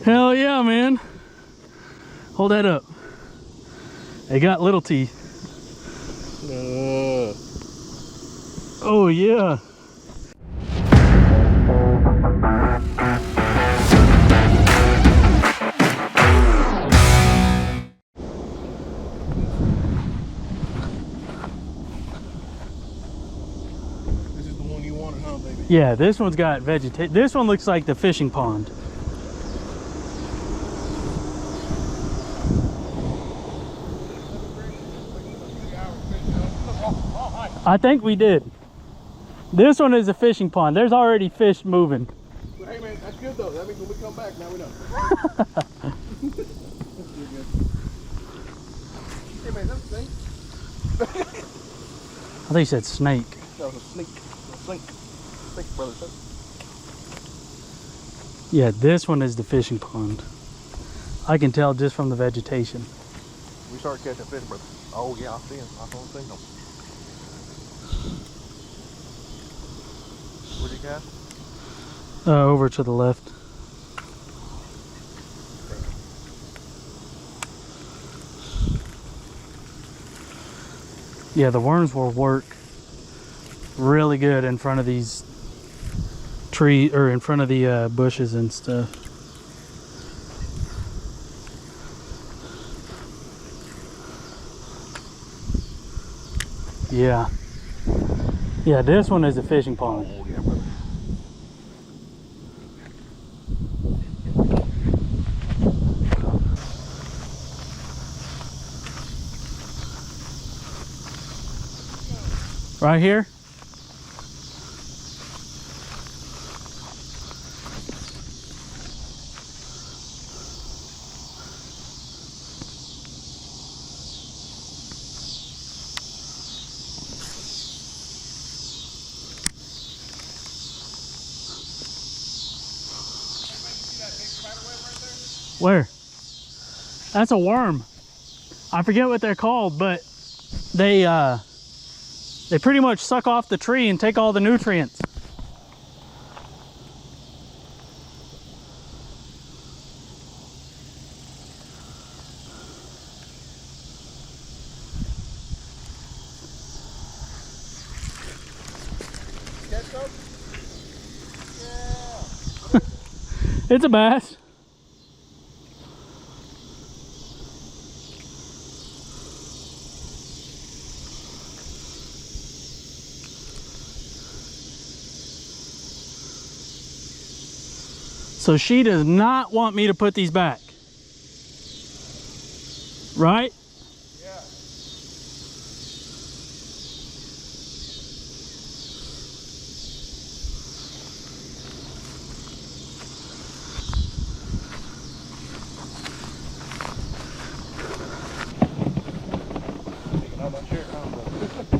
Hell yeah, man. Hold that up. They got little teeth. Oh yeah. This is the one you wanted, huh, baby? Yeah, this one's got vegetation. This one looks like the fishing pond. I think we did. This one is a fishing pond. There's already fish moving. Well, hey man, that's good though. That means when we come back, now we know. Hey man, that's a snake. I think you said snake. That was a snake. A snake. Snake, brother. Yeah, this one is the fishing pond. I can tell just from the vegetation. We start catching fish, brother. Oh yeah, I see him. I don't see him. Where'd you cast? Over to the left. Yeah, the worms will work really good in front of these trees, or in front of the bushes and stuff. Yeah. Yeah, this one is a fishing pond. Oh yeah, brother. Right here? Where? That's a worm. I forget what they're called, but they pretty much suck off the tree and take all the nutrients. Catch those? Yeah. It's a bass. So she does not want me to put these back. Right? Yeah.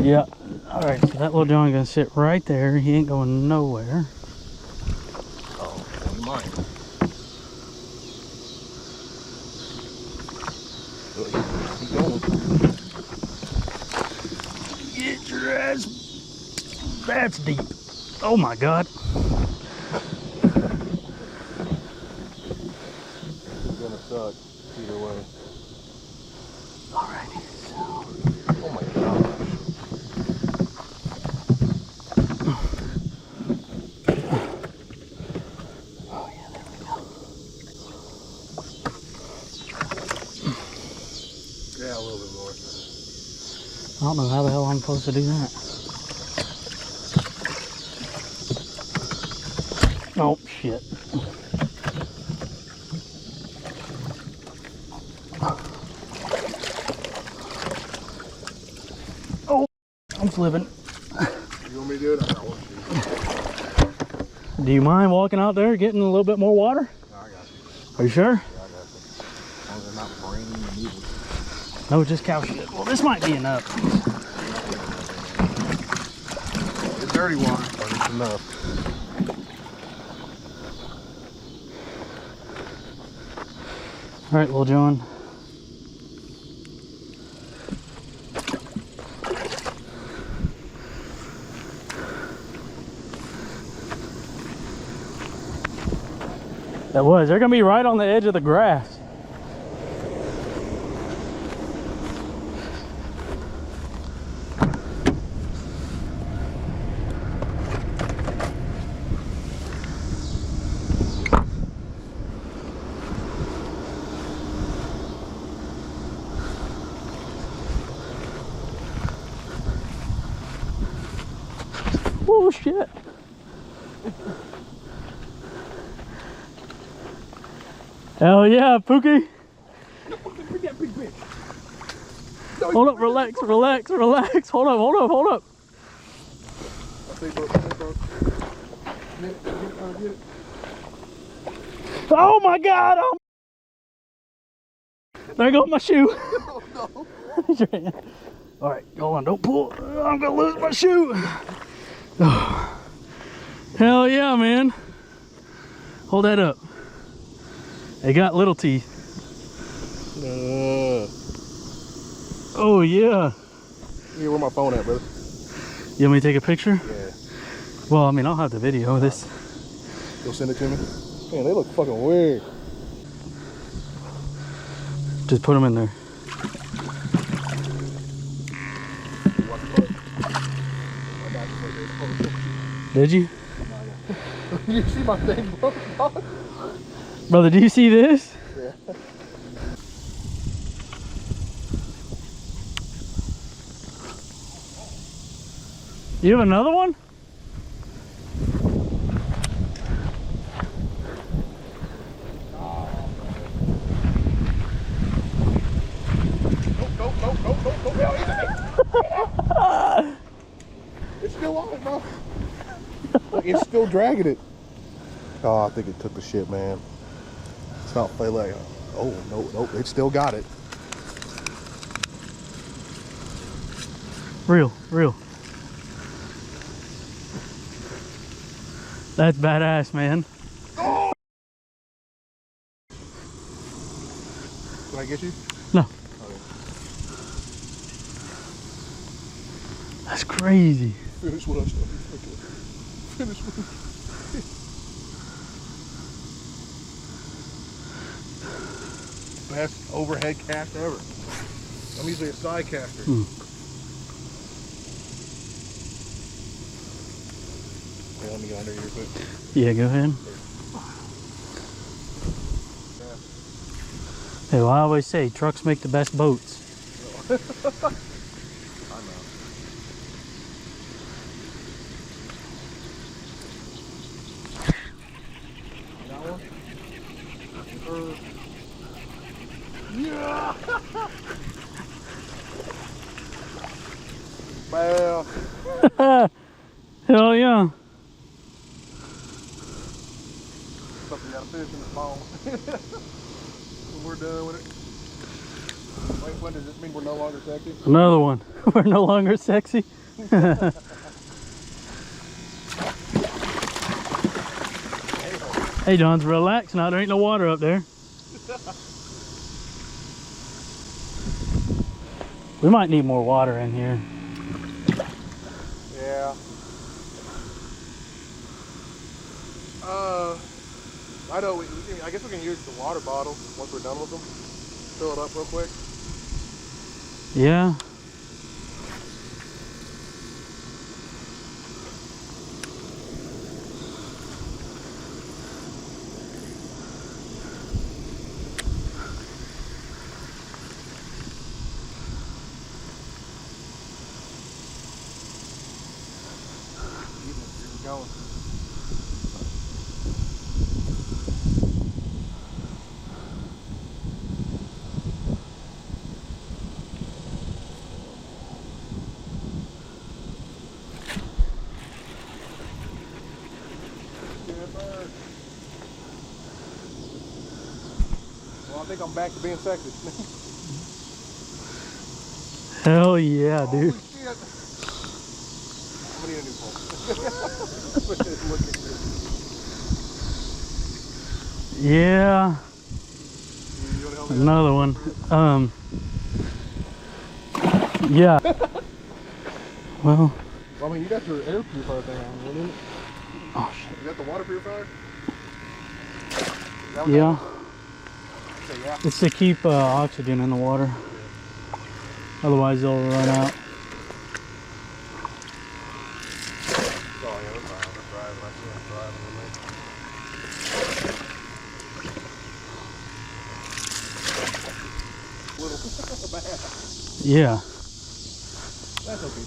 Yeah. All right, so that little John gonna sit right there. He ain't going nowhere. Oh, well, mine. Keep going. Get your ass. That's deep. Oh my God. It's gonna suck either way. Alrighty, so. Oh my gosh. Oh yeah, there we go. Yeah, a little bit more. I don't know how the hell I'm supposed to do that. Oh shit. Oh, I'm flipping. You want me to do it? I got one. Do you mind walking out there getting a little bit more water? No, I got you. Are you sure? Yeah, I got you. As long as they're not raining and needed. No, just cow shit. Well, this might be enough. It's dirty water, but it's enough. All right, Lil John. That was. They're gonna be right on the edge of the grass. Oh shit. Hell yeah, Pookie. Hold up, relax, relax, relax. Hold up, hold up, hold up. Oh my God. Oh. There goes my shoe. Oh, no. Raise your hand. All right, hold on, don't pull. I'm gonna lose my shoe. Oh. Hell yeah, man. Hold that up. They got little teeth. Oh yeah. Yeah, where my phone at, brother? You want me to take a picture? Yeah. Well, I mean, I'll have the video of this. You'll send it to me? Man, they look fucking weird. Just put them in there. Did you? You see my thing, bro? Brother, do you see this? Yeah. You have another one? It's still on it, bro. Look, it's still dragging it. Oh, I think it took the shit, man. It's not like, oh, nope, it still got it. Real. That's badass, man. Oh! Can I get you? No. Okay. That's crazy. Finish what I started. Okay. Finish what Best overhead cast ever. I'm usually a side caster. Okay, let me go under here quick. Yeah, go ahead. Hey, well, I always say trucks make the best boats. I know. That one? Yeah! Well, Hell yeah. something got to finish in the phone. When we're done with it. Wait, when does this mean we're no longer sexy? Another one. We're no longer sexy. Hey, John's, relax now. There ain't no water up there. We might need more water in here. Yeah. I know. I guess we can use the water bottle once we're done with them. Fill it up real quick. Yeah. Going. Well, I think I'm back to being sexy. Hell yeah, dude. Holy shit. I'm gonna need a new pole. Yeah. You wanna help me out? Another one. Yeah. Well. I mean, you got your air purifier thing on, didn't you? Oh shit. You got the water purifier? Yeah. So, yeah. It's to keep oxygen in the water. Otherwise they'll run out. Oh, yeah, they're fine. They're driving. I see them driving in there. Little bad. Yeah. That's okay.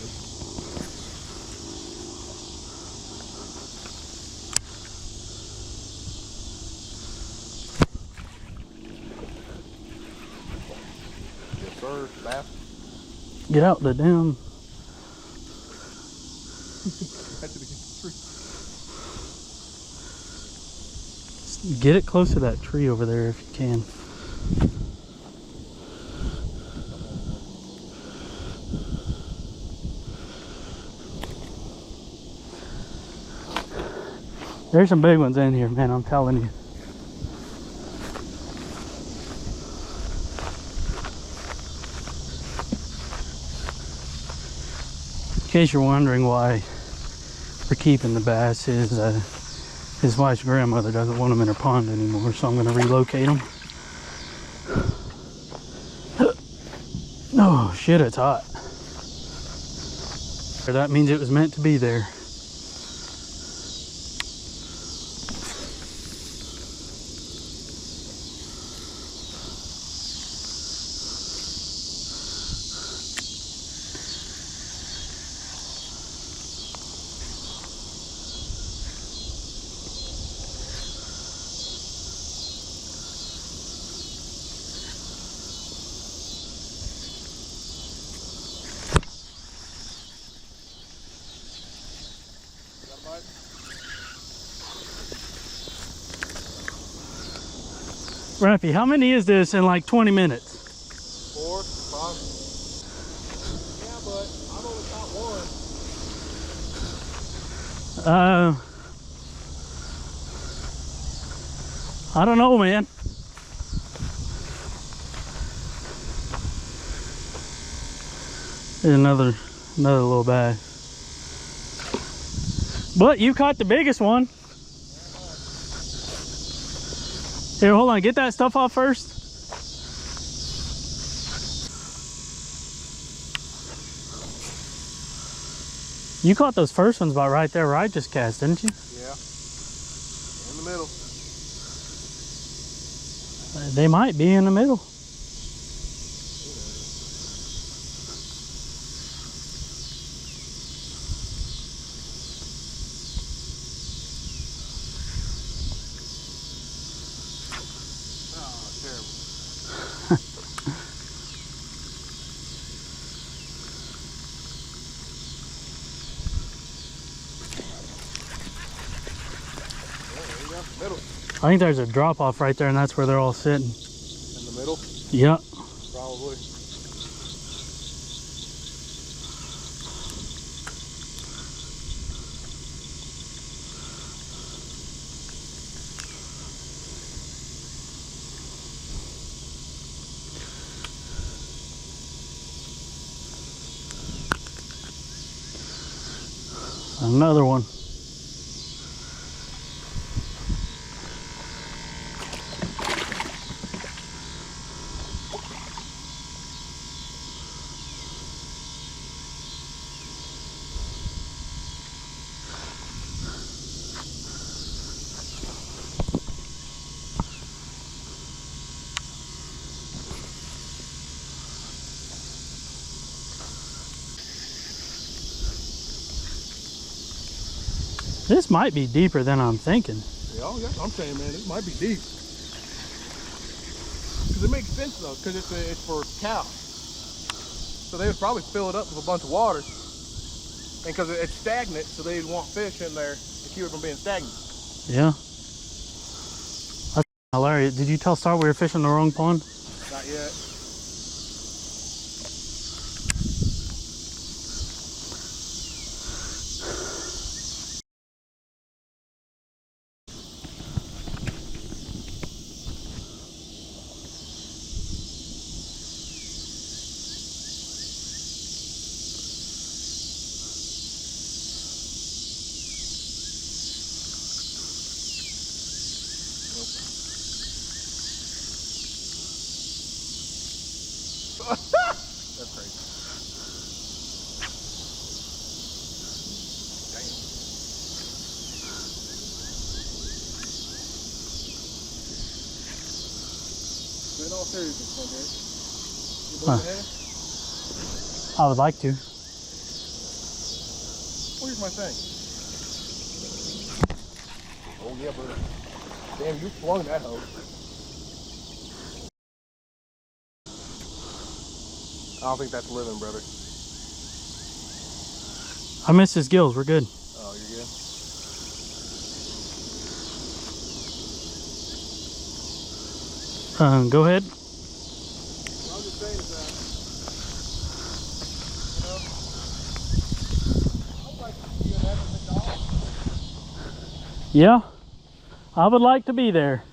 Yes, sir. Bath. Get out the damn. Get it close to that tree over there if you can. There's some big ones in here, man, I'm telling you. In case you're wondering why we're keeping the bass, his wife's grandmother doesn't want them in her pond anymore, so I'm going to relocate them. Oh shit, it's hot. That means it was meant to be there. Raffy, how many is this in like 20 minutes? 4, 5. Yeah, but I've only caught one. I don't know, man. Another little bass. But you caught the biggest one. Here, hold on. Get that stuff off first. You caught those first ones about right there where I just cast, didn't you? Yeah. In the middle. They might be in the middle. Middle. I think there's a drop off right there, and that's where they're all sitting. In the middle? Yep. Probably. Another one. This might be deeper than I'm thinking. Yeah, I'm saying, man, it might be deep. Because it makes sense, though, because it's for cows. So they would probably fill it up with a bunch of water. And because it's stagnant, so they'd want fish in there to keep it from being stagnant. Yeah. That's hilarious. Did you tell Star we were fishing the wrong pond? Not yet. in all seriousness, okay? You Huh. believe in heaven? I would like to. Where's my thing? Oh yeah, brother. Damn, you flung that hoe. I don't think that's living, brother. I missed his gills. We're good. Oh, you're good? Go ahead. What I'm just saying is that, you know, I'd like to see you in heaven, McDonald's. Yeah, I would like to be there.